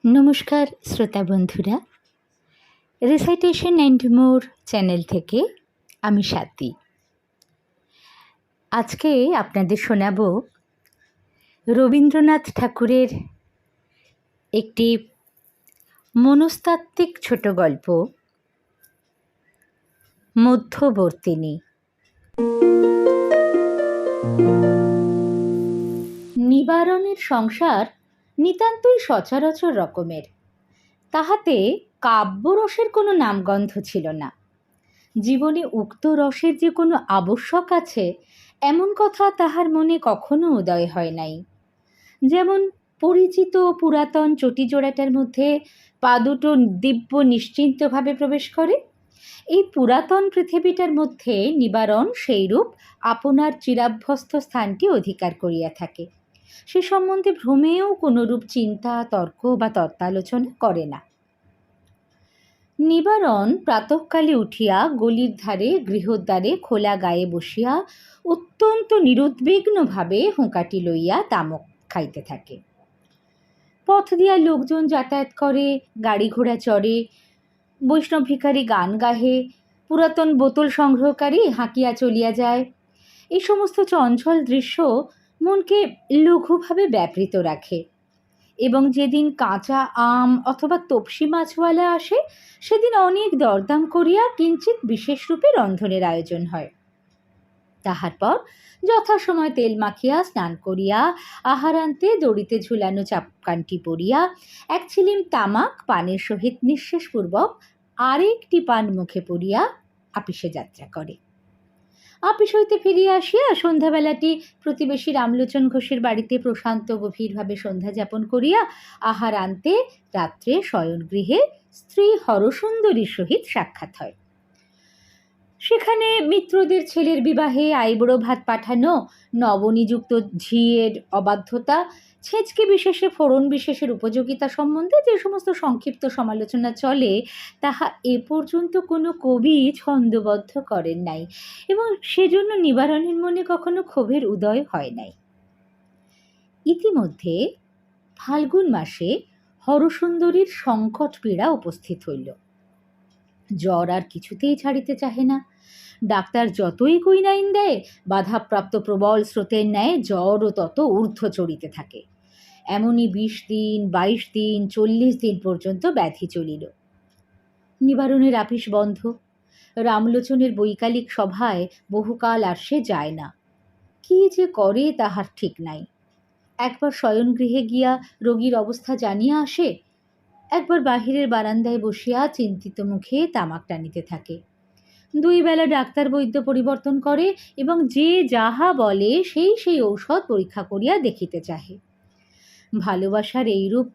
নমস্কার শ্রোতা বন্ধুরা, রিসাইটেশন অ্যান্ড মোর চ্যানেল থেকে আমি স্বাতী। আজকে আপনাদের শোনাব রবীন্দ্রনাথ ঠাকুরের একটি মনস্তাত্ত্বিক ছোট গল্প, মধ্যবর্তিনী। নিবারণের সংসার নিতান্তই সচরাচর রকমের, তাহাতে কাব্যরসের কোনো নামগন্ধ ছিল না। জীবনে উক্ত রসের যে কোনো আবশ্যক আছে এমন কথা তাহার মনে কখনো উদয় হয় নাই। যেমন পরিচিত পুরাতন চটিজোড়াটার মধ্যে পা দুটো দিব্য নিশ্চিন্তভাবে প্রবেশ করে, এই পুরাতন পৃথিবীটার মধ্যে নিবারণ সেইরূপ আপনার চিরাভ্যস্ত স্থানটি অধিকার করিয়া থাকে। সে সম্বন্ধে ভ্রমেও কোনোরূপ চিন্তা, তর্ক বা তত্ত্বালোচনা করে না। নিবারণ প্রাতঃকালে উঠিয়া গলির ধারে গৃহদ্বারে খোলা গায়ে বসিয়া অত্যন্ত নিরুদ্বিগ্নভাবে হুঁকাটি লইয়া তামাক খাইতে থাকে। পথ দিয়া লোকজন যাতায়াত করে, গাড়ি ঘোড়া চড়ে, বৈষ্ণব ভিখারি গান গাহে, পুরাতন বোতল সংগ্রহকারী হাঁকিয়া চলিয়া যায়। এই সমস্ত চঞ্চল দৃশ্য মনকে লঘুভাবে ব্যাপৃত রাখে, এবং যেদিন কাঁচা আম অথবা তপসি মাছওয়ালা আসে সেদিন অনেক দরদাম করিয়া কিঞ্চিৎ বিশেষ রূপে রন্ধনের আয়োজন হয়। তাহার পর যথাসময় তেল মাখিয়া স্নান করিয়া আহারান্তে দড়িতে ঝুলানো চাপকানটি পরিয়া এক ছিলিম তামাক পানের সহিত নিঃশেষপূর্বক আরেকটি পান মুখে পড়িয়া আপিসে যাত্রা করে। আপিস হইতে ফিরিয়া আসিয়া সন্ধ্যাবেলাটি প্রতিবেশী রামলোচন ঘোষের বাড়িতে প্রশান্ত গভীরভাবে সন্ধ্যা যাপন করিয়া আহার আনতে রাত্রে শয়নগৃহে স্ত্রী হরসুন্দরীর সহিত সাক্ষাৎ হয়। সেখানে মিত্রদের ছেলের বিবাহে আইবুড়ো ভাত পাঠানো, নবনিযুক্ত ঝিয়ের অবাধ্যতা, ছেঁচকি বিশেষে ফোড়ন বিশেষের উপযোগিতা সম্বন্ধে যে সমস্ত সংক্ষিপ্ত সমালোচনা চলে তাহা এ পর্যন্ত কোনো কবি ছন্দবদ্ধ করেন নাই, এবং সেজন্য নিবারণের মনে কখনো ক্ষোভের উদয় হয় নাই। ইতিমধ্যে ফাল্গুন মাসে হরসুন্দরীর সংকট পীড়া উপস্থিত হইল। জ্বর আর কিছুতেই ছাড়িতে চাহে না। ডাক্তার যতই কুইনাইন দেয়, বাধাপ্রাপ্ত প্রবল স্রোতের ন্যায় জ্বরও তত ঊর্ধ্ব চড়িতে থাকে। এমনই 20 দিন, 22 দিন, 40 দিন পর্যন্ত ব্যাধি চলিল। নিবারণের আপিস বন্ধ। রামলোচনের বৈকালিক সভায় বহুকাল আর সে যায় না। কি যে করে তাহার ঠিক নাই। একবার শয়নগৃহে গিয়া রোগীর অবস্থা জানিয়া আসে, একবার বাহিরের বারান্দায় বসিয়া চিন্তিত মুখে তামাক টানিতে থাকে। 2 বেলা ডাক্তার বৈদ্য পরিবর্তন করে এবং যে যাহা বলে সেই ঔষধ পরীক্ষা করিয়া দেখিতে চাহে। ভালোবাসার এইরূপ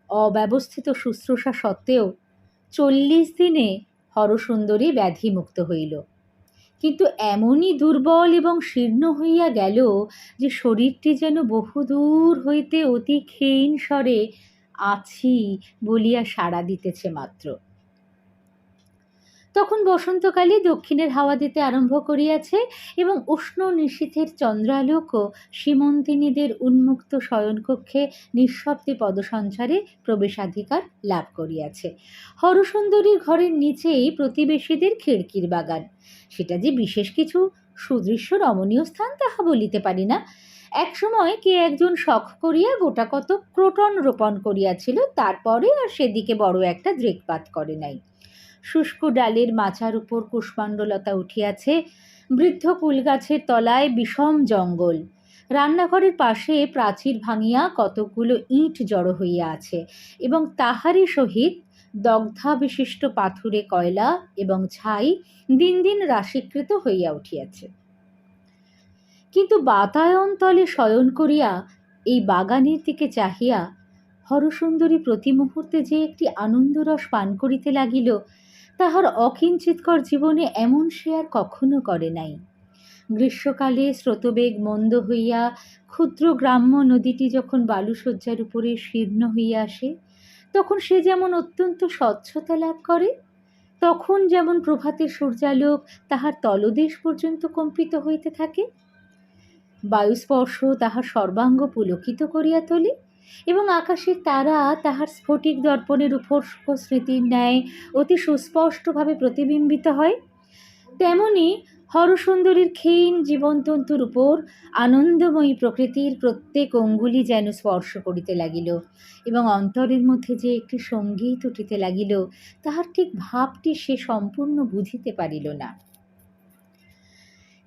অব্যবস্থিত শুশ্রূষা সত্ত্বেও 40 দিনে হরসুন্দরী ব্যাধিমুক্ত হইল, কিন্তু এমনই দুর্বল এবং শীর্ণ হইয়া গেল যে শরীরটি যেন বহুদূর হইতে অতি ক্ষীণ স্বরে আছি বলিয়া সাড়া দিতেছে মাত্র। তখন বসন্তকালে দক্ষিণের হাওয়া দিতে আরম্ভ করিয়াছে এবং উষ্ণ নিশীথের চন্দ্রালোকও সীমন্তিনীদের উন্মুক্ত শয়নকক্ষে নিঃশব্দে পদসঞ্চারে প্রবেশাধিকার লাভ করিয়াছে। হরসুন্দরীর ঘরের নিচেই প্রতিবেশীদের খিড়কির বাগান। সেটা যে বিশেষ কিছু সুদৃশ্য রমণীয় স্থান তাহা বলিতে পারি না। একসময় কে একজন শখ করিয়া গোটা কত ক্রোটন রোপণ করিয়াছিল, তারপরে আর সেদিকে বড় একটা দৃকপাত করে নাই। শুষ্ক ডালের মাচার উপর কুষ্মাণ্ডলতা উঠিয়াছে, বৃদ্ধ কুলগাছের তলায় বিষম জঙ্গল। রান্নাঘরের পাশে প্রাচীর ভাঙিয়া কতকগুলো ইট জড়ো হইয়া আছে, এবং তাহারই সহিত দগ্ধা বিশিষ্ট পাথুরে কয়লা এবং ছাই দিন দিন রাশীকৃত হইয়া উঠিয়াছে। কিন্তু বাতায়ন তলে শয়ন করিয়া এই বাগানের দিকে চাহিয়া হরসুন্দরী প্রতি মুহূর্তে যে একটি আনন্দরস পান করিতে লাগিল, তাহার অকিঞ্চিৎকর জীবনে এমন সে আর কখনো করে নাই। গ্রীষ্মকালে স্রোতবেগ মন্দ হইয়া ক্ষুদ্র গ্রাম্য নদীটি যখন বালুশয্যার উপরে শীর্ণ হইয়া আসে, তখন সে যেমন অত্যন্ত স্বচ্ছতা লাভ করে, তখন যেমন প্রভাতের সূর্যালোক তাহার তলদেশ পর্যন্ত কম্পিত হইতে থাকে। বায়ুস্পর্শ তাহার সর্বাঙ্গ পুলকিত করিয়া তোলে এবং আকাশের তারা তাহার স্ফটিক দর্পণের উপর স্মৃতির ন্যায় অতি সুস্পষ্টভাবে প্রতিবিম্বিত হয়, তেমনি হরসুন্দরীর ক্ষীণ জীবনতন্তুর উপর আনন্দময়ী প্রকৃতির প্রত্যেক অঙ্গুলি যেন স্পর্শ করিতে লাগিল এবং অন্তরের মধ্যে যে একটি সঙ্গীত উঠিতে লাগিল, তাহার ঠিক ভাবটি সে সম্পূর্ণ বুঝিতে পারিল না।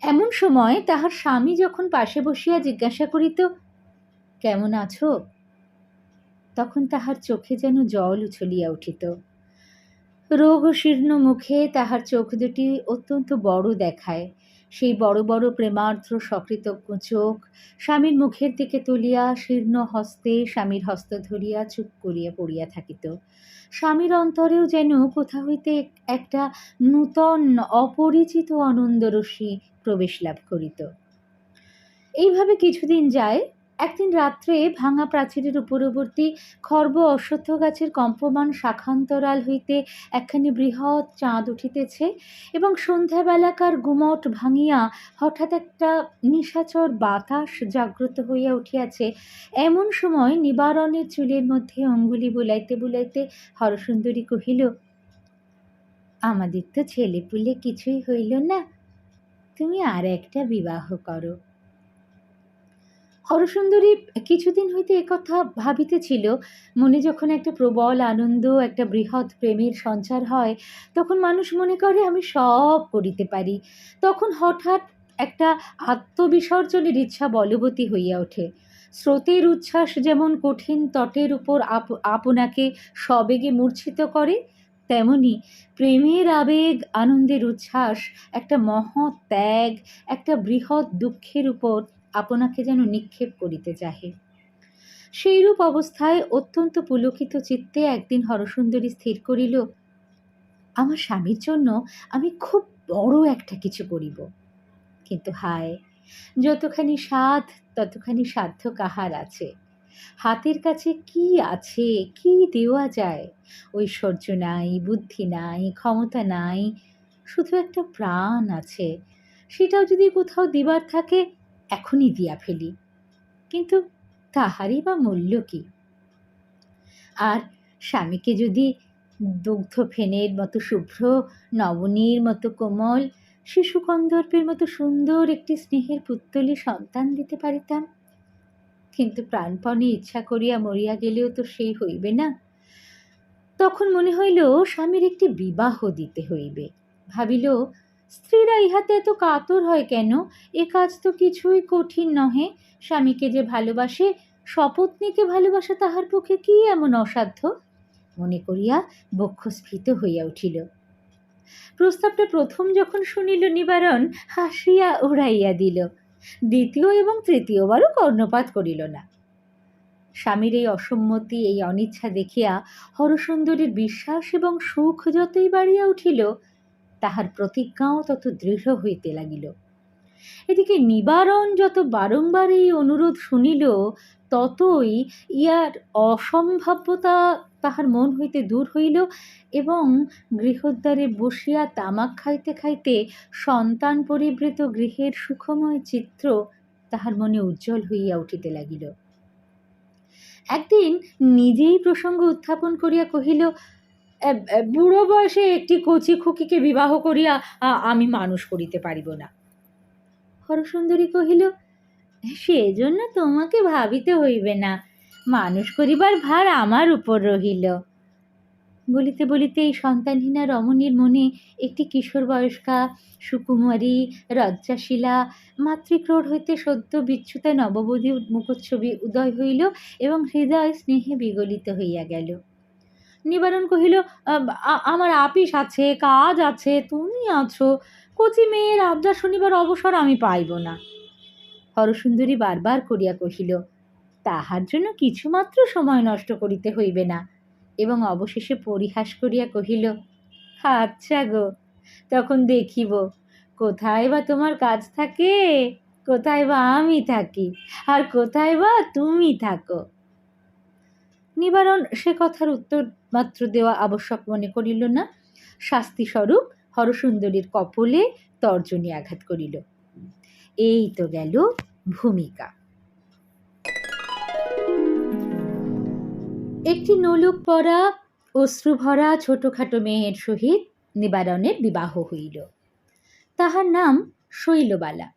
এমন সময় তাহার স্বামী যখন পাশে বসিয়া জিজ্ঞাসা করিত, কেমন আছো? তখন তাহার চোখে যেন জল উছলিয়া উঠিত। রোগ শীর্ণ মুখে তাহার চোখ দুটি অত্যন্ত বড় দেখায়। সেই বড় বড় প্রেমার্দ্র সকৃতজ্ঞ চোখ স্বামীর মুখের দিকে তুলিয়া শীর্ণ হস্তে স্বামীর হস্ত ধরিয়া চুপ করিয়া পড়িয়া থাকিত। স্বামীর অন্তরেও যেন কোথা হইতে একটা নূতন অপরিচিত আনন্দরশ্মি প্রবেশ লাভ করিত। এইভাবে কিছুদিন যায়। একদিন রাত্রে ভাঙা প্রাচীরের উপরবর্তী খর্ব অশ্বত্থ গাছের কম্পমান শাখান্তরাল হইতে একখানি বৃহৎ চাঁদ উঠিতেছে এবং সন্ধ্যাবেলাকার গুমট ভাঙিয়া হঠাৎ একটা নিশাচর বাতাস জাগ্রত হইয়া উঠিয়াছে। এমন সময় নিবারণের চুলের মধ্যে অঙ্গুলি বুলাইতে বুলাইতে হরসুন্দরী কহিল, আমাদের তো ছেলেপুলে কিছুই হইল না, তুমি আর একটা বিবাহ করো। হরসুন্দরী কিছুদিন হইতে একথা ভাবিতেছিল। মনে যখন একটা প্রবল আনন্দ, একটা বৃহৎ প্রেমের সঞ্চার হয়, তখন মানুষ মনে করে আমি সব করিতে পারি। তখন হঠাৎ একটা আত্মবিসর্জনের ইচ্ছা বলবতী হইয়া ওঠে। স্রোতের উচ্ছ্বাস যেমন কঠিন তটের উপর আপনাকে সবেগে মূর্ছিত করে, তেমনি প্রেমের আবেগ, আনন্দের উচ্ছ্বাস একটা মহৎ ত্যাগ, একটা বৃহৎ দুঃখের উপর আপনাকে যেন নিক্ষেপ করিতে চাহে। সেইরূপ অবস্থায় অত্যন্ত পুলকিত চিত্তে একদিন হরসুন্দরী স্থির করিল, আমার স্বামীর জন্য আমি খুব বড় একটা কিছু করিব। কিন্তু হায়, যতখানি সাধ ততখানি সাধ্য কাহার আছে? হাতের কাছে কি আছে, কি দেওয়া যায়? ঐশ্বর্য নাই, বুদ্ধি নাই, ক্ষমতা নাই, শুধু একটা প্রাণ আছে। সেটাও যদি কোথাও দিবার থাকে এখনই দিয়া ফেলি, কিন্তু তাহারই বা মূল্য কি? আর স্বামীকে যদি দুগ্ধ ফেনের মতো শুভ্র, নবনীর মতো কোমল, শিশু কন্দর্পের মতো সুন্দর একটি স্নেহের পুত্তলি সন্তান দিতে পারিতাম, কিন্তু প্রাণপণে ইচ্ছা করিয়া মরিয়া গেলেও তো সেই হইবে না। তখন মনে হইল স্বামীর একটি বিবাহ দিতে হইবে। ভাবিল, স্ত্রীরা ইহাতে এত কাতর হয় কেন? এ কাজ তো কিছুই কঠিন নহে। স্বামীকে যে ভালোবাসে, সপত্নীকে ভালোবাসা তাহার পক্ষে কি এমন অসাধ্য? মনে করিয়া বক্ষস্ফীত হইয়া উঠিল। প্রস্তাবটা প্রথম যখন শুনিল নিবারণ হাসিয়া উড়াইয়া দিল। দ্বিতীয় এবং তৃতীয়বারও কর্ণপাত করিল না। স্বামীর এই অসম্মতি, এই অনিচ্ছা দেখিয়া হরসুন্দরীর বিশ্বাস এবং সুখ যতই বাড়িয়া উঠিল, তাহার প্রতিজ্ঞাও তত দৃঢ় হইতে লাগিল। এদিকে নিবারণ যত বারংবার এই অনুরোধ শুনিল, ততই ইহার অসম্ভাব্যতা তাহার মন হইতে দূর হইল এবং গৃহদ্বারে বসিয়া তামাক খাইতে খাইতে সন্তান পরিবৃত গৃহের সুখময় চিত্র তাহার মনে উজ্জ্বল হইয়া উঠিতে লাগিল। একদিন নিজেই প্রসঙ্গ উত্থাপন করিয়া কহিল, বুড়ো বয়সে একটি কচি খুকিকে বিবাহ করিয়া আমি মানুষ করিতে পারিব না। হরসুন্দরী কহিল, সেজন্য তোমাকে ভাবিতে হইবে না, মানুষ করিবার ভার আমার উপর রহিল। বলিতে বলিতে এই সন্তানহীনা রমণীর মনে একটি কিশোর বয়স্কা সুকুমারী লজ্জাশীলা মাতৃক্রোড় হইতে সদ্য বিচ্যুতা নববধূ মুখচ্ছবি উদয় হইল এবং হৃদয় স্নেহে বিগলিত হইয়া গেল। নিবারণ কহিল, আমার আপিস আছে, কাজ আছে, তুমি আছো, কচি মেয়ের আবদার শুনিবার অবসর আমি পাইব না। হরসুন্দরী বারবার করিয়া কহিল, তাহার জন্য কিছুমাত্র সময় নষ্ট করিতে হইবে না, এবং অবশেষে পরিহাস করিয়া কহিল, আচ্ছা গো, তখন দেখিব কোথায় বা তোমার কাজ থাকে, কোথায় বা আমি থাকি, আর কোথায় বা তুমি থাকো। নিবারণ সে কথার উত্তর মাত্র দেওয়া আবশ্যক মনে করিল না। শাস্তিস্বরূপ হরসুন্দরীর কপলে তর্জনী আঘাত করিল। এই তো গেল ভূমিকা। একটি নোলক পরা অশ্রুভরা ছোটখাটো মেয়ের সহিত নিবারণের বিবাহ হইল। তাহার নাম শৈলবালা।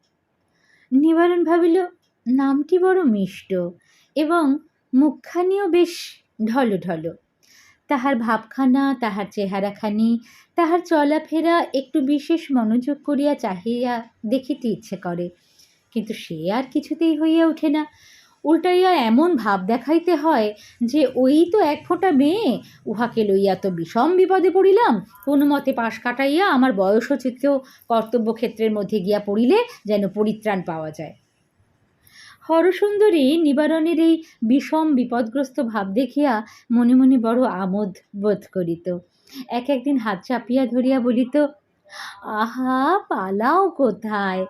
নিবারণ ভাবিল নামটি বড় মিষ্ট এবং মুখখানিও বেশ ঢলঢল। তাহার ভাবখানা, তাহার চেহারাখানি, তাহার চলাফেরা একটু বিশেষ মনোযোগ করিয়া চাহিয়া দেখিতে ইচ্ছে করে, কিন্তু সে আর কিছুতেই হইয়া ওঠে না। উল্টাইয়া এমন ভাব দেখাইতে হয় যে ওই তো এক ফোঁটা মেয়ে, উহাকে লইয়া তো বিষম বিপদে পড়িলাম, কোনো মতে পাশ কাটাইয়া আমার বয়সোচিত কর্তব্যক্ষেত্রের মধ্যে গিয়া পড়িলে যেন পরিত্রাণ পাওয়া যায়। হরসুন্দরী নিবারণের এই বিষম বিপদগ্রস্ত ভাব দেখিয়া মনে মনে বড় আমোদ বোধ করিত। একদিন হাত চাপিয়া ধরিয়া বলিত, আহা পালাও কোথায়,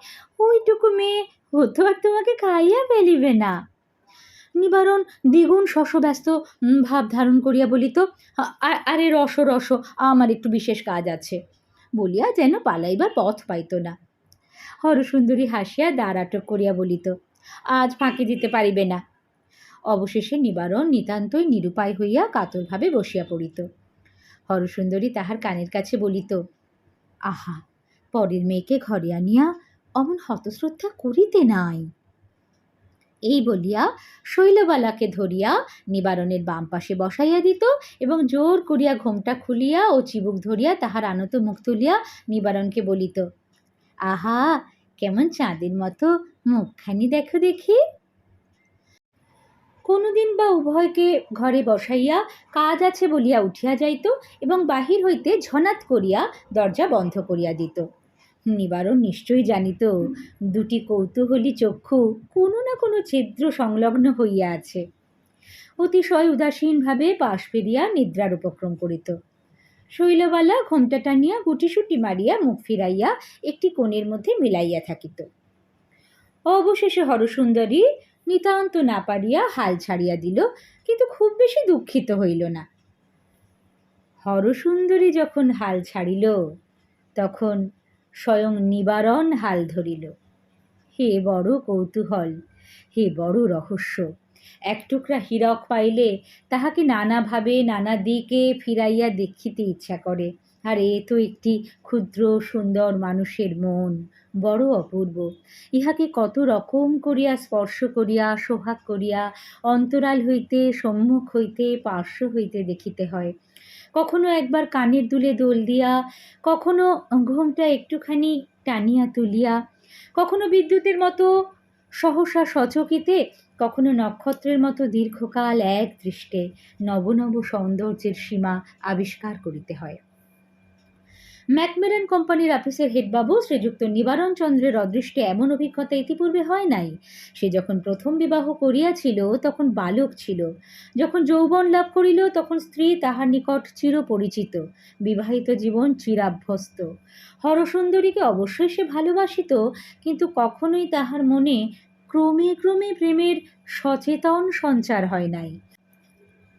ওইটুকু মেয়ে হতো আর তোমাকে খাইয়া ফেলিবে না। নিবারণ দ্বিগুণ শশব্যস্ত ভাব ধারণ করিয়া বলিত, আরে রস রস, আমার একটু বিশেষ কাজ আছে, বলিয়া যেন পালাইবার পথ পাইত না। হরসুন্দরী হাসিয়া দ্বার আটক করিয়া বলিত, আজ ফাঁকি দিতে পারিবে না। অবশেষে নিবারণ নিতান্তই নিরুপায় হইয়া কাতরভাবে বসিয়া পড়িত। হরসুন্দরী তাহার কানের কাছে বলিত, আহা পরের মেয়েকে ঘরে আনিয়া অমন হতশ্রদ্ধা করিতে নাই। এই বলিয়া শৈলবালাকে ধরিয়া নিবারণের বাম পাশে বসাইয়া দিত এবং জোর করিয়া ঘোমটা খুলিয়া ও চিবুক ধরিয়া তাহার আনত মুখ তুলিয়া নিবারণকে বলিত, আহা কেমন চাঁদের মতো মুখখানি দেখো দেখি। কোনোদিন বা উভয়কে ঘরে বসাইয়া কাজ আছে বলিয়া উঠিয়া যাইত এবং বাহির হইতে ঝনাত করিয়া দরজা বন্ধ করিয়া দিত। নিবারণ নিশ্চয়ই জানিত দুটি কৌতূহলী চক্ষু কোনো না কোনো ছিদ্র সংলগ্ন হইয়া আছে। অতিশয় উদাসীনভাবে পাশ ফিরিয়া নিদ্রার উপক্রম করিত। শৈলবালা ঘোমটা টানিয়া গুটিসুটি মারিয়া মুখ ফিরাইয়া একটি কোণের মধ্যে মিলাইয়া থাকিত। অবশেষে হরসুন্দরী নিতান্ত না পারিয়া হাল ছাড়িয়া দিল, কিন্তু খুব বেশি দুঃখিত হইল না। হরসুন্দরী যখন হাল ছাড়িল তখন স্বয়ং নিবারণ হাল ধরিল। হে বড় কৌতূহল, হে বড় রহস্য! এক টুকরা হীরক পাইলে তাহাকে নানাভাবে নানা দিকে ফিরাইয়া দেখিতে ইচ্ছা করে, আর এ তো একটি ক্ষুদ্র সুন্দর মানুষের মন, বড় অপূর্ব। ইহাকে কত রকম করিয়া স্পর্শ করিয়া সোহাগ করিয়া অন্তরাল হইতে, সম্মুখ হইতে, পার্শ্ব হইতে দেখিতে হয়। কখনো একবার কানের দুলে দোল দিয়া, কখনো ঘোমটা একটুখানি টানিয়া তুলিয়া, কখনো বিদ্যুতের মতো সহসা সচকিতে, কখনো নক্ষত্রের মতো দীর্ঘকাল এক দৃষ্টে নব নব সৌন্দর্যের সীমা আবিষ্কার করিতে হয়। ম্যাকমিলান কোম্পানির অফিসের হেডবাবু শ্রীযুক্ত নিবারণ চন্দ্রের অদৃষ্টে এমন অভিজ্ঞতা ইতিপূর্বে হয় নাই। সে যখন প্রথম বিবাহ করিয়াছিল তখন বালক ছিল, যখন যৌবন লাভ করিল তখন স্ত্রী তাহার নিকট চিরপরিচিত, বিবাহিত জীবন চিরাভ্যস্ত। হরসুন্দরীকে অবশ্যই সে ভালোবাসিত, কিন্তু কখনোই তাহার মনে ক্রমে ক্রমে প্রেমের সচেতন সঞ্চার হয় নাই।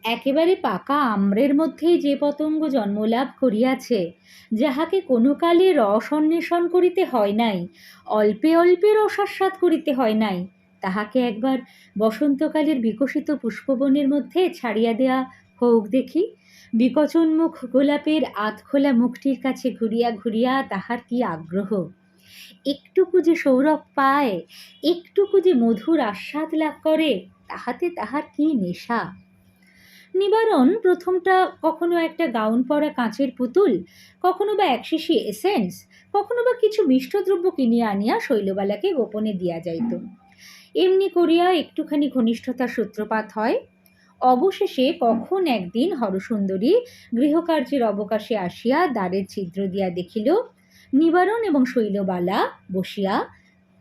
একেবারে পাকা আম্রের মধ্যেই যে পতঙ্গ জন্মলাভ করিয়াছে, যাহাকে কোনো কালে রস অন্বেষণ করিতে হয় নাই, অল্পে অল্পে রসাস্বাদ করিতে হয় নাই, তাহাকে একবার বসন্তকালের বিকশিত পুষ্পবনের মধ্যে ছাড়িয়া দেয়া হোক দেখি। বিকচোন্মুখ গোলাপের আধখোলা মুখটির কাছে ঘুরিয়া ঘুরিয়া তাহার কি আগ্রহ! একটুকু যে সৌরভ পায়, একটুকু যে মধুর আস্বাদ লাভ করে, তাহাতে তাহার কি নেশা! নিবারণ প্রথমটা কখনো একটা গাউন পরা কাঁচের পুতুল, কখনো বা এক শিশি এসেন্স, কখনো বা কিছু মিষ্টদ্রব্য কিনিয়া আনিয়া শৈলবালাকে গোপনে দিয়া যাইত। এমনি করিয়া একটুখানি ঘনিষ্ঠতার সূত্রপাত হয়। অবশেষে কখন একদিন হরসুন্দরী গৃহকার্যের অবকাশে আসিয়া দ্বারের ছিদ্র দিয়া দেখিল নিবারণ এবং শৈলবালা বসিয়া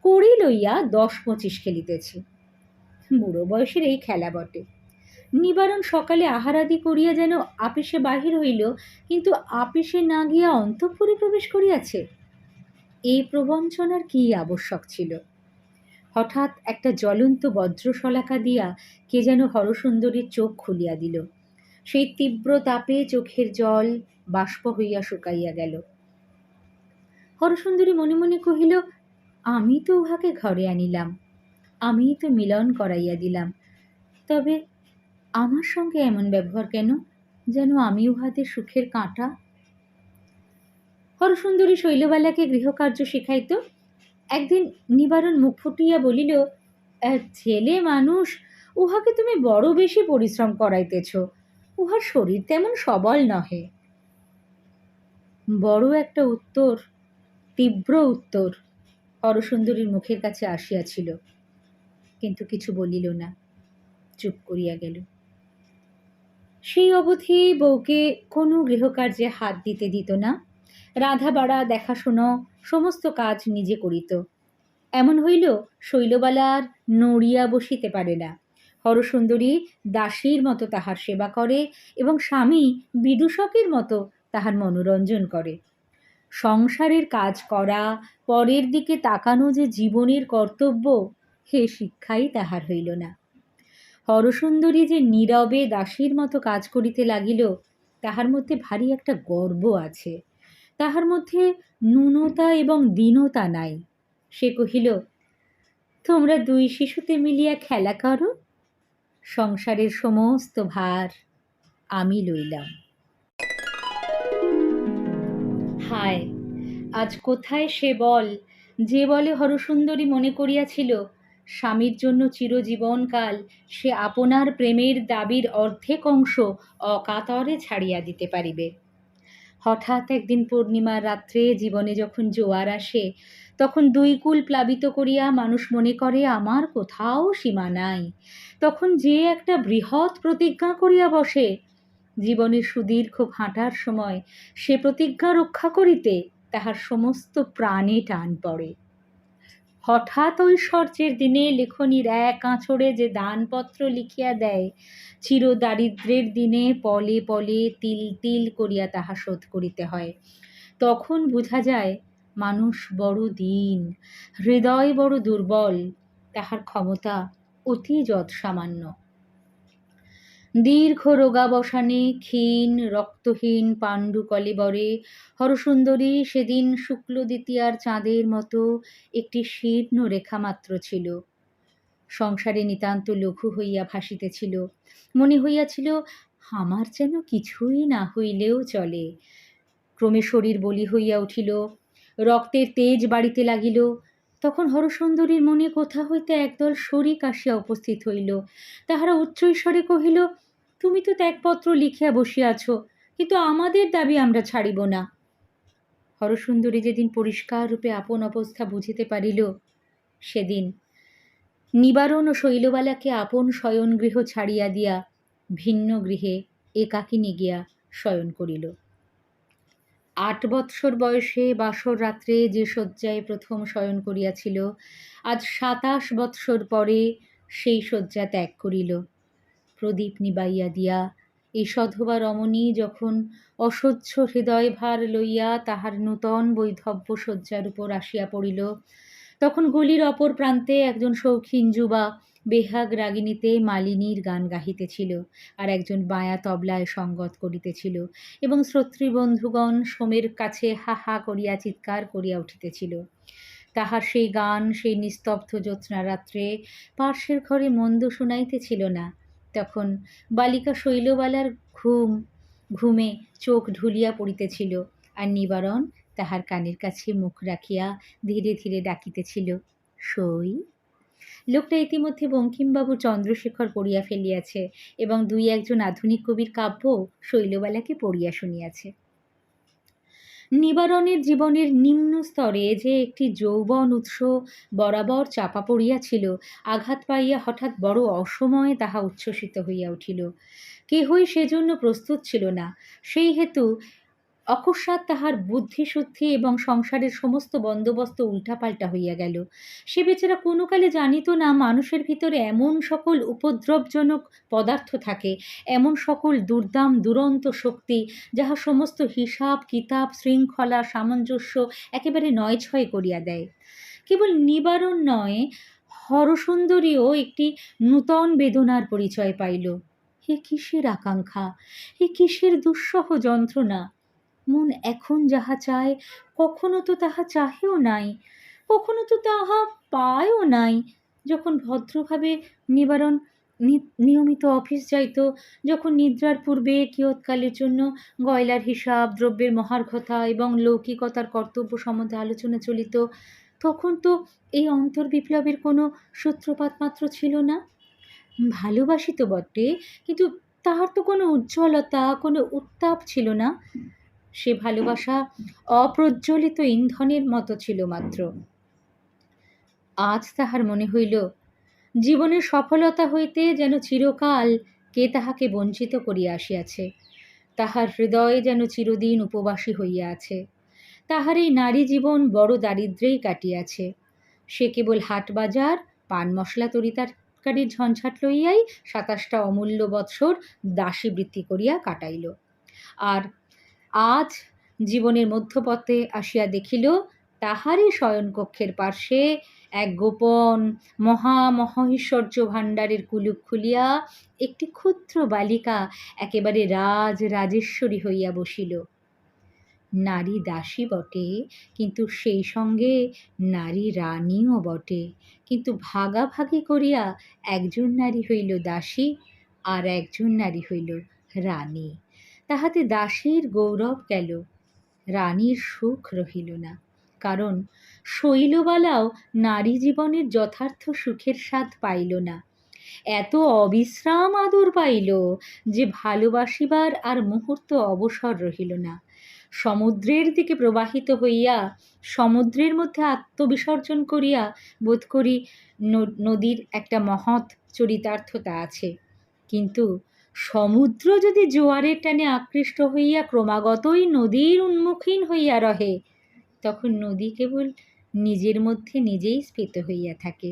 কড়ি লইয়া 10-25 খেলিতেছে। বুড়ো বয়সের এই খেলা বটে। নিবারণ সকালে আহারাদি করিয়া যেন আপিসে বাহির হইল, কিন্তু আপিসে না গিয়া অন্তঃপুরে প্রবেশ করিয়াছে। এই প্রবঞ্চনার কি আবশ্যক ছিল? হঠাৎ একটা জ্বলন্ত বজ্রশলাকা দিয়া কে যেন হরসুন্দরীর চোখ খুলিয়া দিল। সেই তীব্র তাপে চোখের জল বাষ্প হইয়া শুকাইয়া গেল। হরসুন্দরী মনে মনে কহিল, আমি তো উহাকে ঘরে আনিলাম, আমিই তো মিলন করাইয়া দিলাম, তবে আমার সঙ্গে এমন ব্যবহার কেন, যেন আমি উহাদের সুখের কাঁটা? হরসুন্দরী শৈলবালাকে গৃহকার্য শিখাইত। একদিন নিবারণ মুখ ফুটিয়া বলিল, ছেলে মানুষ, উহাকে তুমি বড় বেশি পরিশ্রম করাইতেছ, উহার শরীর তেমন সবল নহে। বড় একটা উত্তর, তীব্র উত্তর হরসুন্দরীর মুখের কাছে আসিয়াছিল, কিন্তু কিছু বলিল না, চুপ করিয়া গেল। সেই অবধি বউকে কোনো গৃহকার্যে হাত দিতে দিত না। রাধা বাড়া দেখাশুনো সমস্ত কাজ নিজে করিত। এমন হইল শৈলবালা আর নড়িয়া বসিতে পারে না। হরসুন্দরী দাসীর মতো তাহার সেবা করে এবং স্বামী বিদূষকের মতো তাহার মনোরঞ্জন করে। সংসারের কাজ করা, পরের দিকে তাকানো যে জীবনের কর্তব্য, হে শিক্ষাই তাহার হইল না। হরসুন্দরী যে নীরবে দাসীর মতো কাজ করিতে লাগিল, তাহার মধ্যে ভারী একটা গর্ব আছে। তাহার মধ্যে ন্যূনতা এবং দীনতা নাই। সে কহিল, তোমরা দুই শিশুতে মিলিয়া খেলা করো, সংসারের সমস্ত ভার আমি লইলাম। হায়, আজ কোথায় সে বল, যে বলে হরসুন্দরী মনে করিয়াছিল স্বামীর জন্য চিরজীবনকাল সে আপনার প্রেমের দাবির অর্ধেক অংশ অকাতরে ছাড়িয়া দিতে পারিবে। হঠাৎ একদিন পূর্ণিমার রাত্রে জীবনে যখন জোয়ার আসে, তখন দুই কূল প্লাবিত করিয়া মানুষ মনে করে আমার কোথাও সীমা নাই। তখন যে একটা বৃহৎ প্রতিজ্ঞা করিয়া বসে, জীবনের সুদীর্ঘ হাঁটার সময় সে প্রতিজ্ঞা রক্ষা করিতে তাহার সমস্ত প্রাণে টান পড়ে। হঠাৎ ঐশ্বর্যের দিনে লেখনীর এক আঁচড়ে যে দানপত্র লিখিয়া দেয়, চির দারিদ্র্যের দিনে পলে পলে তিল তিল করিয়া তাহা শোধ করিতে হয়। তখন বোঝা যায় মানুষ বড় দীন, হৃদয় বড় দুর্বল, তাহার ক্ষমতা অতি যৎসামান্য। দীর্ঘ রোগাবসানে ক্ষীণ রক্তহীন পাণ্ডু কলেবরে হরসুন্দরী সেদিন শুক্ল দ্বিতীয়ার চাঁদের মতো একটি শীর্ণ রেখা মাত্র ছিল। সংসারে নিতান্ত লঘু হইয়া ভাসিতেছিল। মনে হইয়াছিল আমার যেন কিছুই না হইলেও চলে। ক্রমে শরীর বলি হইয়া উঠিল, রক্তের তেজ বাড়িতে লাগিল। তখন হরসুন্দরীর মনে কোথা হইতে একদল শরিক আসিয়া উপস্থিত হইল। তাহারা উচ্চৈস্বরে কহিল, তুমি তো ত্যাগপত্র লিখিয়া বসিয়াছ, কিন্তু আমাদের দাবি আমরা ছাড়িব না। হরসুন্দরী যেদিন পরিষ্কার রূপে আপন অবস্থা বুঝিতে পারিল, সেদিন নিবারণ ও শৈলবালাকে আপন শয়নগৃহ ছাড়িয়া দিয়া ভিন্ন গৃহে একাকিনী গিয়া শয়ন করিল। 8 বৎসর বয়সে বাসর রাত্রে যে শয্যায় প্রথম শয়ন করিয়াছিল, আজ 27 বৎসর পরে সেই শয্যা ত্যাগ করিল। প্রদীপ নিবাইয়া দিয়া এই সধবা রমণী যখন অসহ্য হৃদয়ভার লইয়া তাহার নূতন বৈধব্য শয্যার উপর আসিয়া পড়িল, তখন গলির অপর প্রান্তে একজন শৌখিন যুবা বেহাগ রাগিণীতে মালিনীর গান গাহিতেছিল, আর একজন বায়া তবলায় সঙ্গত করিতেছিল, এবং শ্রোতৃবন্ধুগণ সোমের কাছে হা হা করিয়া চিৎকার করিয়া উঠিতেছিল। তাহার সেই গান সেই নিস্তব্ধ জ্যোৎস্না রাত্রে পার্শ্বের ঘরে মন্দ শুনাইতেছিল না। তখন বালিকা শৈলবালার ঘুমে চোখ ঢুলিয়া পড়িতেছিল, আর নিবারণ তাহার কানের কাছে মুখ রাখিয়া ধীরে ধীরে ডাকিতেছিল, সই। লোকটা ইতিমধ্যে বঙ্কিমবাবু চন্দ্রশেখর পড়িয়া ফেলিয়াছে এবং 2-1 আধুনিক কবির কাব্য শৈলবালাকে পড়িয়া শুনিয়াছে। নিবারণের জীবনের নিম্ন স্তরে যে একটি যৌবন উৎস বরাবর চাপা পড়িয়াছিল, আঘাত পাইয়া হঠাৎ বড় অসময়ে তাহা উচ্ছ্বসিত হইয়া উঠিল। কেহই সেজন্য প্রস্তুত ছিল না। সেই হেতু অকস্মাৎ তাহার বুদ্ধিশুদ্ধি এবং সংসারের সমস্ত বন্দোবস্ত উল্টাপাল্টা হইয়া গেল। সে বেচারা কোনো কালে জানিত না মানুষের ভিতরে এমন সকল উপদ্রবজনক পদার্থ থাকে, এমন সকল দুর্দাম দুরন্ত শক্তি, যাহা সমস্ত হিসাব কিতাব শৃঙ্খলা সামঞ্জস্য একেবারে নয়ছয় করিয়া দেয়। কেবল নিবারণ নয়, হরসুন্দরীও একটি নূতন বেদনার পরিচয় পাইল। হে কিসের আকাঙ্ক্ষা, হে কিসের দুঃসহ যন্ত্রণা! মন এখন যাহা চায় কখনো তো তাহা চাহেও নাই, কখনো তো তাহা পায়ও নাই। যখন ভদ্রভাবে নিবারণ নিয়মিত অফিস যাইত, যখন নিদ্রার পূর্বে কিয়ৎকালের জন্য গয়লার হিসাব, দ্রব্যের মহার্ঘতা এবং লৌকিকতার কর্তব্য সম্বন্ধে আলোচনা চলিত, তখন তো এই অন্তর্বিপ্লবের কোনো সূত্রপাত মাত্র ছিল না। ভালোবাসিত বটে, কিন্তু তাহার তো কোনো উজ্জ্বলতা, কোনো উত্তাপ ছিল না। সে ভালোবাসা অপ্রজ্বলিত ইন্ধনের মতো ছিল মাত্র। আজ তাহার মনে হইল, জীবনের সফলতা হইতে যেন চিরকাল কে তাহাকে বঞ্চিত করিয়া আসিয়াছে। তাহার হৃদয়ে যেন চিরদিন উপবাসী হইয়া আছে। তাহার এই নারী জীবন বড় দারিদ্র্যেই কাটিয়াছে। সে কেবল হাট বাজার, পান মশলা তরিতরকারির ঝঞ্ঝাট লইয়াই ২৭টা অমূল্য বৎসর দাসী বৃত্তি করিয়া কাটাইল। আর আজ জীবনের মধ্যপথে আসিয়া দেখিল, তাহারই শয়নকক্ষের পার্শ্বে এক গোপন মহামহৈশ্বর্য ভাণ্ডারের কুলুপ খুলিয়া একটি ক্ষুদ্র বালিকা একেবারে রাজেশ্বরী হইয়া বসিল। নারী দাসী বটে, কিন্তু সেই সঙ্গে নারী রানীও বটে। কিন্তু ভাগাভাগি করিয়া একজন নারী হইল দাসী, আর একজন নারী হইল রানী। তাহাতে দাসীর গৌরব গেল, রানীর সুখ রহিল না। কারণ শৈলবালাও নারী জীবনের যথার্থ সুখের স্বাদ পাইল না। এত অবিশ্রাম আদর পাইল যে ভালোবাসিবার আর মুহূর্ত অবসর রহিল না। সমুদ্রের দিকে প্রবাহিত হইয়া সমুদ্রের মধ্যে আত্মবিসর্জন করিয়া বোধ করি নদীর একটা মহৎ চরিতার্থতা আছে। কিন্তু সমুদ্র যদি জোয়ারের টানে আকৃষ্ট হইয়া ক্রমাগতই নদীর উন্মুখীন হইয়া রহে, তখন নদী কেবল নিজের মধ্যে নিজেই স্ফীত হইয়া থাকে।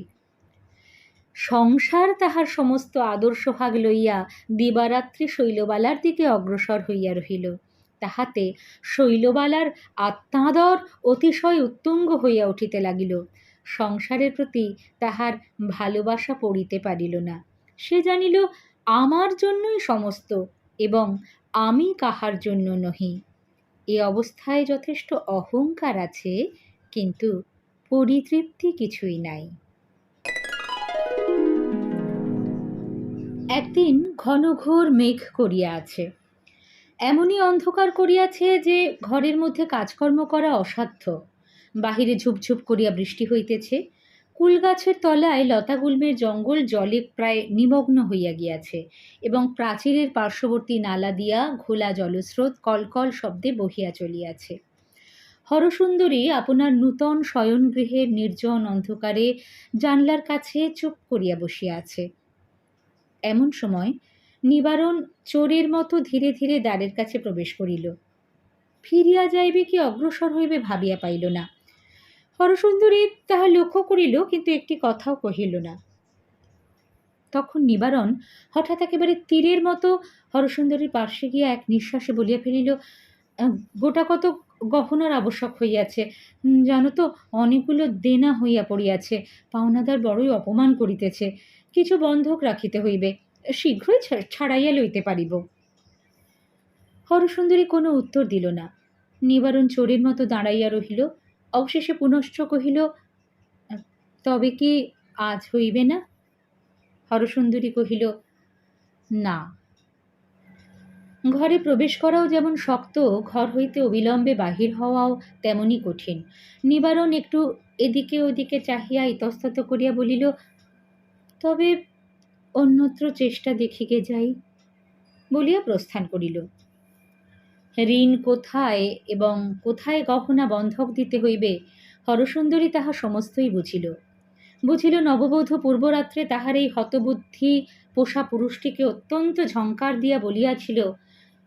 সংসার তাহার সমস্ত আদর্শভাগ লইয়া দিবারাত্রি শৈলবালার দিকে অগ্রসর হইয়া রহিল। তাহাতে শৈলবালার আত্মাদর অতিশয় উত্তুঙ্গ হইয়া উঠিতে লাগিল। সংসারের প্রতি তাহার ভালোবাসা পড়িতে পারিল না। সে জানিল, আমার জন্যই সমস্ত, এবং আমি কাহার জন্য নহি। এ অবস্থায় যথেষ্ট অহংকার আছে, কিন্তু পরিতৃপ্তি কিছুই নাই। একদিন ঘনঘোর মেঘ করিয়া আছে। এমনই অন্ধকার করিয়াছে যে ঘরের মধ্যে কাজকর্ম করা অসাধ্য। বাহিরে ঝুপঝুপ করিয়া বৃষ্টি হইতেছে। কুলগাছের তলায় লতাগুল্মের জঙ্গল জলে প্রায় নিমগ্ন হইয়া গিয়াছে, এবং প্রাচীরের পার্শ্ববর্তী নালা দিয়া ঘোলা জলস্রোত কলকল শব্দে বহিয়া চলিয়াছে। হরসুন্দরী আপনার নূতন শয়নগৃহের নির্জন অন্ধকারে জানলার কাছে চুপ করিয়া বসিয়া আছে। এমন সময় নিবারণ চোরের মতো ধীরে ধীরে দ্বারের কাছে প্রবেশ করিল। ফিরিয়া যাইবে কি অগ্রসর হইবে ভাবিয়া পাইল না। হরসুন্দরী তাহা লক্ষ্য করিল, কিন্তু একটি কথাও কহিল না। তখন নিবারণ হঠাৎ একেবারে তীরের মতো হরসুন্দরীর পার্শ্বে গিয়া এক নিঃশ্বাসে বলিয়া ফেলিল, গোটা কত গহনার আবশ্যক হইয়াছে। জানো তো, অনেকগুলো দেনা হইয়া পড়িয়াছে। পাওনাদার বড়ই অপমান করিতেছে। কিছু বন্ধক রাখিতে হইবে, শীঘ্রই ছাড়াইয়া লইতে পারিব। হরসুন্দরী কোনো উত্তর দিল না। নিবারণ চোরের মতো দাঁড়াইয়া রহিল। অবশেষে পুনশ্চ কহিল, তবে কি আজ হইবে না? হরসুন্দরী কহিল, না। ঘরে প্রবেশ করাও যেমন শক্ত, ঘর হইতে অবিলম্বে বাহির হওয়াও তেমনি কঠিন। নিবারণ একটু এদিকে ওদিকে চাহিয়া ইতস্তত করিয়া বলিল, তবে অন্যত্র চেষ্টা দেখিকে যাই, বলিয়া প্রস্থান করিল। ঋণ কোথায় এবং কোথায় গহনা বন্ধক দিতে হইবে, হরসুন্দরী তাহা সমস্তই বুঝিল। নববধূ পূর্বরাত্রে তাহার এই হতবুদ্ধি পোষা পুরুষটিকে অত্যন্ত ঝঙ্কার দিয়া বলিয়াছিল,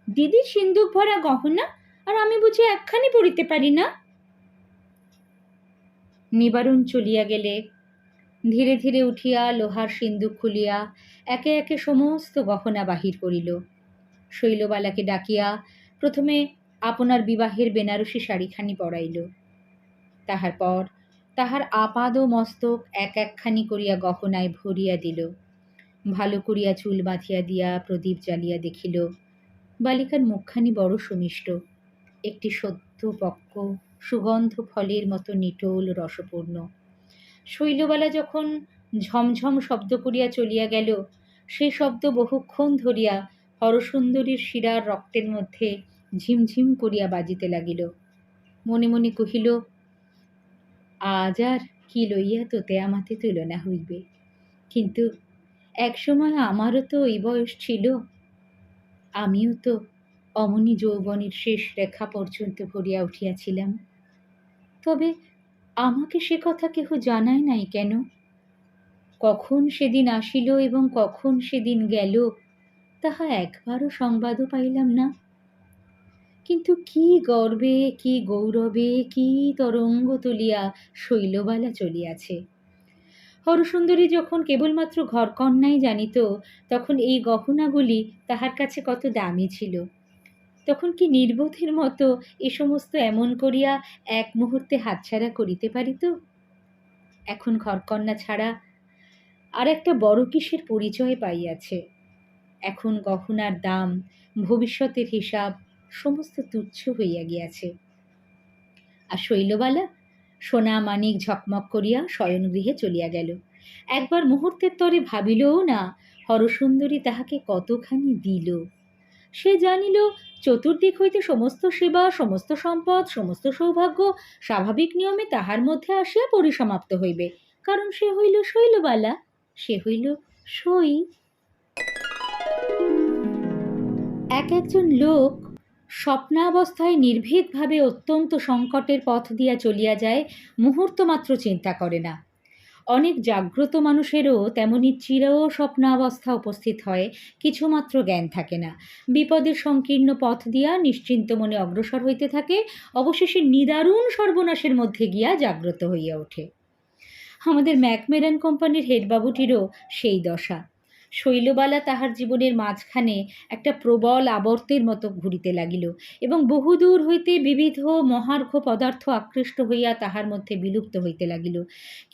দিদি সিন্দুক ভরা গহনা, আর আমি বুঝি একখানি পড়িতে পারি না। নিবারণ চলিয়া গেলে ধীরে ধীরে উঠিয়া লোহার সিন্দুক খুলিয়া একে একে সমস্ত গহনা বাহির করিল। শৈলবালাকে ডাকিয়া প্রথমে আপনার বিবাহের বেনারসি শাড়িখানি পরাইল। তাহার পর তাহার আপাদ মস্তক এক একখানি করিয়া গহনায় ভরিয়া দিল। ভালো করিয়া চুল বাঁধিয়া দিয়া প্রদীপ জ্বালিয়া দেখিল, বালিকার মুখখানি বড় সুমিষ্ট, একটি সদ্য পক্ক সুগন্ধ ফলের মতো নিটোল রসপূর্ণ। শৈলবালা যখন ঝমঝম শব্দ করিয়া চলিয়া গেল, সেই শব্দ বহুক্ষণ ধরিয়া হরসুন্দরীর শিরার রক্তের মধ্যে ঝিমঝিম করিয়া বাজিতে লাগিল। মনে মনে কহিল, আজ আর কি লইয়া তোতে আমাতে তুলনা হইবে, কিন্তু একসময় আমারও তো এই বয়স ছিল, আমিও তো অমনি যৌবনের শেষ রেখা পর্যন্ত ভরিয়া উঠিয়াছিলাম। তবে আমাকে সে কথা কেহ জানায় নাই কেন? কখন সেদিন আসিল এবং কখন সেদিন গেল, তাহা একবারও সংবাদও পাইলাম না। কিন্তু কি গর্বে, কি গৌরবে, কি তরঙ্গ তুলিয়া শৈলবালা চলিয়াছে। হরসুন্দরী যখন কেবলমাত্র ঘরকন্নাই জানিত, তখন এই গহনাগুলি তাহার কাছে কত দামি ছিল। তখন কি নির্বোধের মতো এ সমস্ত এমন করিয়া এক মুহূর্তে হাতছাড়া করিতে পারিত? এখন ঘরকন্না ছাড়া আর একটা বড় কিসের পরিচয় পাইয়াছে। এখন গহনার দাম, ভবিষ্যতের হিসাব সমস্ত তুচ্ছ হইয়া গিয়াছে। আর শৈলবালা সোনা মানিক ঝকমক করিয়া শয়নগৃহে চলিয়া গেল। একবার মুহূর্তের তরে ভাবিলও না হরসুন্দরী তাহাকে কতখানি দিল। সে জানিল চতুর্দিক হইতে সমস্ত সেবা, সমস্ত সম্পদ, সমস্ত সৌভাগ্য স্বাভাবিক নিয়মে তাহার মধ্যে আসিয়া পরিসমাপ্ত হইবে, কারণ সে হইল শৈলবালা, সে হইল সই। একজন লোক স্বপ্নাবস্থায় নির্ভীকভাবে অত্যন্ত সংকটের পথ দিয়া চলিয়া যায়, মুহূর্ত মাত্র চিন্তা করে না। অনেক জাগ্রত মানুষেরও তেমনি চির স্বপ্নাবস্থা উপস্থিত হয়, কিছুমাত্র জ্ঞান থাকে না। বিপদের সংকীর্ণ পথ দিয়া নিশ্চিন্ত মনে অগ্রসর হইতে থাকে, অবশেষে নিদারুণ সর্বনাশের মধ্যে গিয়া জাগ্রত হইয়া ওঠে। আমাদের ম্যাকমেরান কোম্পানির হেডবাবুটিরও সেই দশা। শৈলবালা তাহার জীবনের মাঝখানে একটা প্রবল আবর্তের মতো ঘুরিতে লাগিল এবং বহুদূর হইতে বিবিধ মহার্ঘ পদার্থ আকৃষ্ট হইয়া তাহার মধ্যে বিলুপ্ত হইতে লাগিল।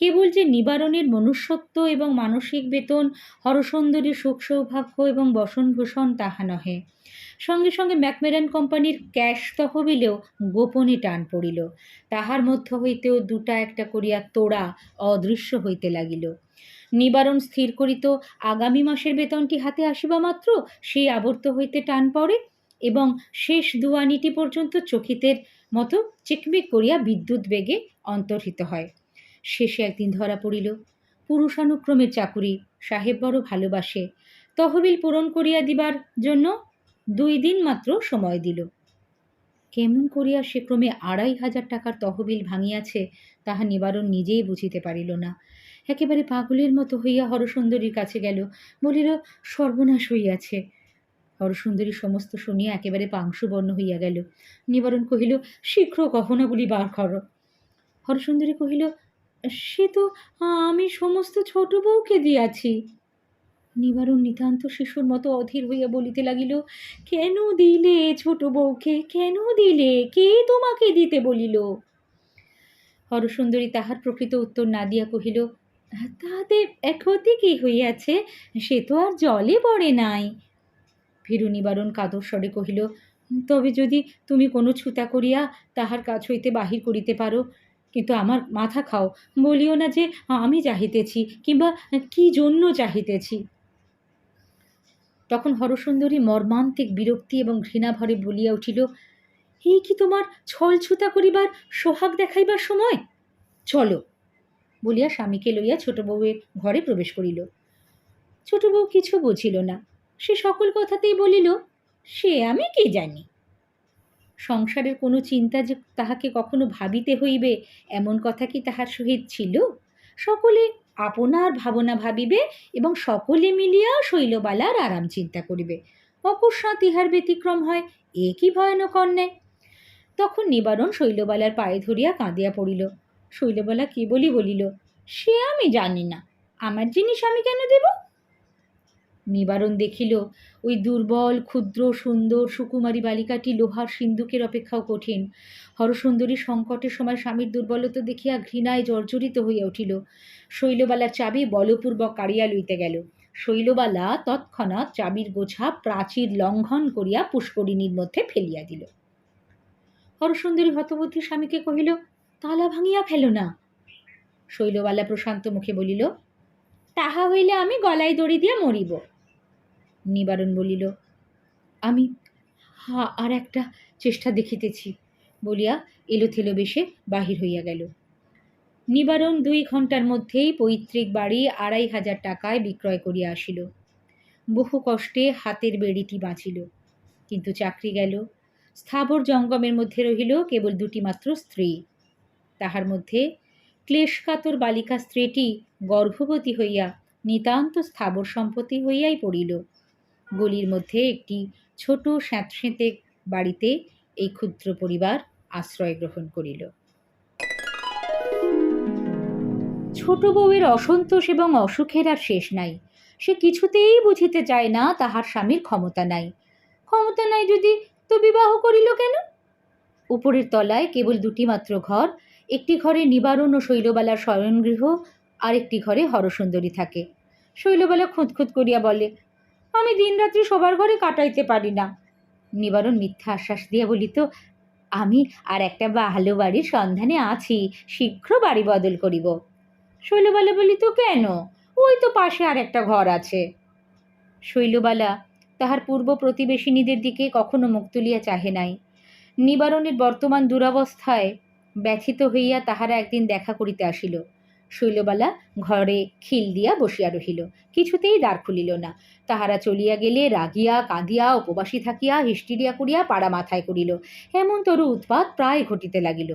কেবল যে নিবারণের মনুষ্যত্ব এবং মানসিক বেতন, হরসুন্দরীর সুখ সৌভাগ্য এবং বসনভূষণ তাহা নহে, সঙ্গে সঙ্গে ম্যাকমেরান কোম্পানির ক্যাশ তহবিলেও গোপনে টান পড়িল। তাহার মধ্য হইতেও দুটা একটা করিয়া তোড়া অদৃশ্য হইতে লাগিল। নিবারণ স্থির করিত আগামী মাসের বেতনটি হাতে আসিবা মাত্র সেই আবর্ত হইতে টান পড়ে এবং শেষ দুয়ানিটি পর্যন্ত চকিতের মতো চিকমিক করিয়া বিদ্যুৎ বেগে অন্তর্হিত হয়। শেষে একদিন ধরা পড়িল। পুরুষানুক্রমের চাকুরি, সাহেব বড় ভালোবাসে, তহবিল পূরণ করিয়া দিবার জন্য 2 দিন মাত্র সময় দিল। কেমন করিয়া সে ক্রমে 2500 টাকার তহবিল ভাঙিয়াছে তাহা নিবারণ নিজেই বুঝিতে পারিল না। একেবারে পাগলের মতো হইয়া হরসুন্দরীর কাছে গেল, বলিল, সর্বনাশ হইয়াছে। হরসুন্দরী সমস্ত শুনিয়া একেবারে পাংশুবর্ণ হইয়া গেল। নিবারণ কহিল, শীঘ্র গহনাগুলি বার কর। হরসুন্দরী কহিল, সে তো আমি সমস্ত ছোট বউকে দিয়াছি। নিবারণ নিতান্ত শিশুর মতো অধীর হইয়া বলিতে লাগিল, কেন দিলে ছোট বউকে, কেন দিলে, কে তোমাকে দিতে বলিল? হরসুন্দরী তাহার প্রকৃত উত্তর না দিয়া কহিল, তাহাতে ক্ষতি কি হইয়াছে, সে তো আর জলে পড়ে নাই। ভীরু নিবারণ কাতর স্বরে কহিল, তবে যদি তুমি কোনো ছুতা করিয়া তাহার কাছ হইতে বাহির করিতে পারো, কিন্তু আমার মাথা খাও, বলিও না যে আমি চাহিতেছি কিংবা কি জন্য চাহিতেছি। তখন হরসুন্দরী মর্মান্তিক বিরক্তি এবং ঘৃণাভরে বলিয়া উঠিল, এই কি তোমার ছলছুতা করিবার, সোহাগ দেখাইবার সময়? চলো, বলিয়া স্বামীকে লইয়া ছোট বউয়ের ঘরে প্রবেশ করিল। ছোট বউ কিছু বুঝিল না, সে সকল কথাতেই বলিল, সে আমি কি জানি। সংসারের কোনো চিন্তা যে তাহাকে কখনো ভাবিতে হইবে এমন কথা কি তাহার সহিত ছিল? সকলে আপনার ভাবনা ভাবিবে এবং সকলে মিলিয়া শৈলবালার আরাম চিন্তা করিবে। অকস্মাৎ ইহার ব্যতিক্রম হয়, এ কি ভয়ানক অন্যায়। তখন নিবারণ শৈলবালার পায়ে ধরিয়া কাঁদিয়া পড়িল। শৈলবালা কি বলিল, সে আমি জানি না, আমার জিনিস আমি কেন দেব? নিবারণ দেখিল ওই দুর্বল, ক্ষুদ্র, সুন্দর, সুকুমারী বালিকাটি লোহার সিন্দুকের অপেক্ষাও কঠিন। হরসুন্দরী সংকটের সময় স্বামীর দুর্বলতা দেখিয়া ঘৃণায় জর্জরিত হইয়া উঠিল। শৈলবালার চাবি বলপূর্বক কাড়িয়া লইতে গেল। শৈলবালা তৎক্ষণাৎ চাবির গোছা প্রাচীর লঙ্ঘন করিয়া পুষ্করিণীর মধ্যে ফেলিয়া দিল। হরসুন্দরী হতবুদ্ধি স্বামীকে কহিল, তালা ভাঙিয়া ফেলো না। শৈলবালা প্রশান্ত মুখে বলিল, তাহা হইলে আমি গলায় দড়ি দিয়া মরিব। নিবারণ বলিল, আমি আর একটা চেষ্টা দেখিতেছি বলিয়া এলোথেলো বেশে বাহির হইয়া গেল। নিবারণ 2 ঘণ্টার মধ্যেই পৈতৃক বাড়ি 2,500 টাকায় বিক্রয় করিয়া আসিল। বহু কষ্টে হাতের বেড়িটি বাঁচিল, কিন্তু চাকরি গেল। স্থাবর জঙ্গমের মধ্যে রহিল কেবল 2টি মাত্র স্ত্রী। তাহার মধ্যে ক্লেশকাতর বালিকা স্ত্রীটি গর্ভবতী হইয়া নিতান্ত স্থাবর সম্পত্তি হইয়াই পড়িল। গলির মধ্যে একটি ছোট স্যাঁতসেঁতে বাড়িতে এই ক্ষুদ্র পরিবার আশ্রয় গ্রহণ করিল। ছোট বউয়ের অসন্তোষ এবং অসুখের আর শেষ নাই। সে কিছুতেই বুঝিতে চায় না তাহার স্বামীর ক্ষমতা নাই। ক্ষমতা নাই যদি তো বিবাহ করিল কেন? উপরের তলায় কেবল 2টি মাত্র ঘর। একটি ঘরে নিবারণ ও শৈলবালার শয়নগৃহ, আর একটি ঘরে হরসুন্দরী থাকে। শৈলবালা খুঁতখুঁত করিয়া বলে, আমি দিনরাত্রি সবার ঘরে কাটাইতে পারি না। নিবারণ মিথ্যা আশ্বাস দিয়া বলিত, আমি আর একটা ভালো বাড়ির সন্ধানে আছি, শীঘ্র বাড়ি বদল করিব। শৈলবালা বলিত, কেন? ওই তো পাশে আর একটা ঘর আছে। শৈলবালা তাহার পূর্ব প্রতিবেশিনীদের দিকে কখনো মুখ তুলিয়া চাহে নাই। নিবারণের বর্তমান দুরবস্থায় ব্যথিত হইয়া তাহারা একদিন দেখা করিতে আসিল। শৈলবালা ঘরে খিল দিয়া বসিয়া রহিল, কিছুতেই দ্বার খুলিল না। তাহারা চলিয়া গেলে রাগিয়া কাঁদিয়া উপবাসী থাকিয়া হিস্টিরিয়া করিয়া পাড়া মাথায় করিল। এমন তরু উৎপাত প্রায় ঘটিতে লাগিল।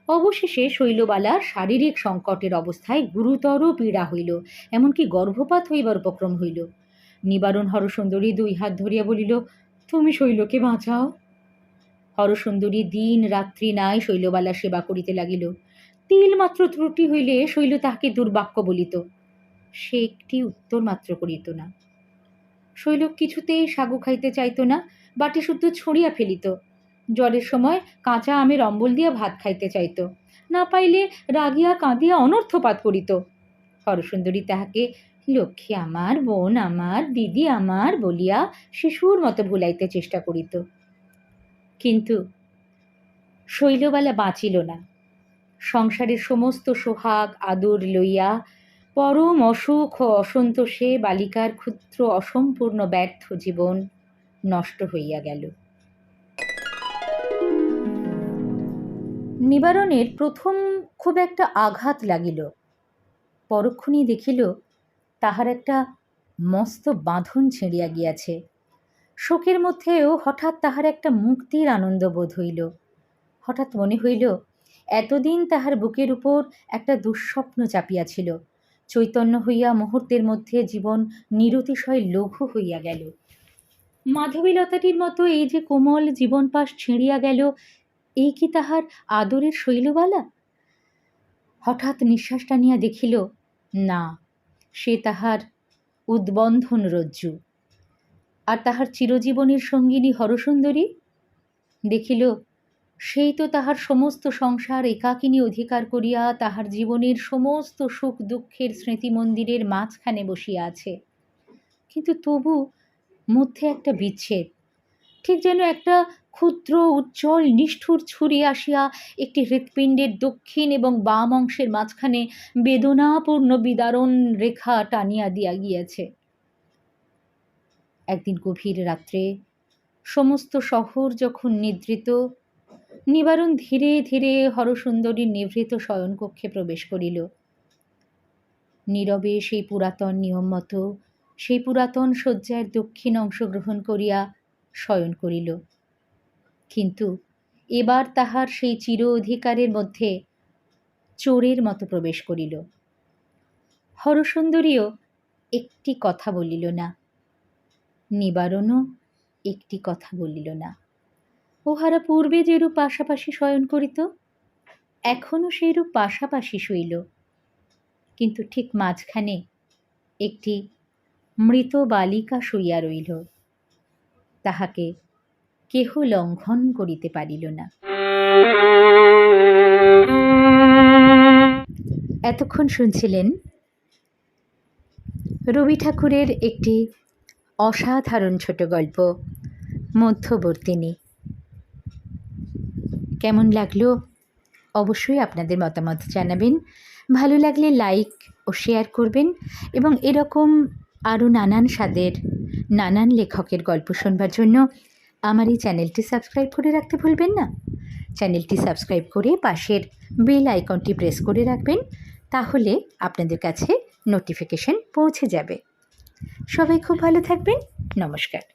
অবশেষে শৈলবালার শারীরিক সংকটের অবস্থায় গুরুতর পীড়া হইল, এমনকি গর্ভপাত হইবার উপক্রম হইল। নিবারণ হরসুন্দরী 2 হাত ধরিয়া বলিল, তুমি শৈলকে বাঁচাও। হরসুন্দরী দিন রাত্রি নাই শৈলবালার সেবা করিতে লাগিল। তিল মাত্র ত্রুটি হইলে শৈল তাহাকে দুর্বাক্য বলিত। সে একটি উত্তর মাত্র করিত না। শৈল কিছুতেই সাগু খাইতে চাইত না, বাটি শুদ্ধ ছড়িয়া ফেলিত। জ্বরের সময় কাঁচা আমের অম্বল দিয়া ভাত খাইতে চাইত, না পাইলে রাগিয়া কাঁদিয়া অনর্থপাত করিত। হরসুন্দরী তাহাকে লক্ষ্মী আমার, বোন আমার, দিদি আমার বলিয়া শিশুর মতো ভুলাইতে চেষ্টা করিত। কিন্তু শৈলবালা বাঁচিল না। সংসারের সমস্ত সোহাগ আদর লইয়া পরম অসুখ ও অসন্তোষে বালিকার ক্ষুদ্র অসম্পূর্ণ ব্যর্থ জীবন নষ্ট হইয়া গেল। নিবারণের প্রথম খুব একটা আঘাত লাগিল। পরক্ষণে দেখিল তাহার একটা মস্ত বাঁধন ছিঁড়িয়া গিয়াছে। শোকের মধ্যেও হঠাৎ তাহার একটা মুক্তির আনন্দ বোধ হইল। হঠাৎ মনে হইল এতদিন তাহার বুকের উপর একটা দুঃস্বপ্ন চাপিয়াছিল, চৈতন্য হইয়া মুহূর্তের মধ্যে জীবন নিরতিশয় লঘু হইয়া গেল। মাধবীলতাটির মতো এই যে কোমল জীবনপাশ ছিঁড়িয়া গেল, এই কি তাহার আদরের শৈলবালা? হঠাৎ নিঃশ্বাস টানিয়া দেখিল, না, সে তাহার উদ্বন্ধন রজ্জু। আর তাহার চিরজীবনের সঙ্গিনী হরসুন্দরী? দেখিল সেই তো তাহার সমস্ত সংসার একাকিনী অধিকার করিয়া তাহার জীবনের সমস্ত সুখ দুঃখের স্মৃতিমন্দিরের মাঝখানে বসিয়া আছে। কিন্তু তবু মধ্যে একটা বিচ্ছেদ, ঠিক যেন একটা ক্ষুদ্র উজ্জ্বল নিষ্ঠুর ছুরি আসিয়া একটি হৃৎপিণ্ডের দক্ষিণ এবং বাম অংশের মাঝখানে বেদনাপূর্ণ বিদারণ রেখা টানিয়া দিয়া গিয়াছে। একদিন গভীর রাত্রে সমস্ত শহর যখন নিদ্রিত, নিবারণ ধীরে ধীরে হরসুন্দরীর নিভৃত শয়নকক্ষে প্রবেশ করিল। নীরবে সেই পুরাতন নিয়ম মতো সেই পুরাতন শয্যার দক্ষিণ অংশ গ্রহণ করিয়া শয়ন করিল। কিন্তু এবার তাহার সেই চির অধিকারের মধ্যে চোরের মতো প্রবেশ করিল। হরসুন্দরীও একটি কথা বলিল না, নিবারণও একটি কথা বলিল না। উহারা পূর্বে যেরূপ পাশাপাশি শয়ন করিত, এখনও সেইরূপ পাশাপাশি শইল, কিন্তু ঠিক মাঝখানে একটি মৃত বালিকা শুইয়া রইল। তাহাকে কেহ লঙ্ঘন করিতে পারিল না। এতক্ষণ শুনছিলেন রবি ঠাকুরের একটি অসাধারণ ছোট গল্প মধ্যবর্তিনী। কেমন লাগলো অবশ্যই আপনাদের মতামত জানাবেন। ভালো লাগলে লাইক ও শেয়ার করবেন এবং এরকম আরও নানান স্বাদের নানান লেখকের গল্প শুনবার জন্য আমার এই চ্যানেলটি সাবস্ক্রাইব করে রাখতে ভুলবেন না। চ্যানেলটি সাবস্ক্রাইব করে পাশের বেল আইকনটি প্রেস করে রাখবেন, তাহলে আপনাদের কাছে নোটিফিকেশন পৌঁছে যাবে। সবাই খুব ভালো থাকবেন। নমস্কার।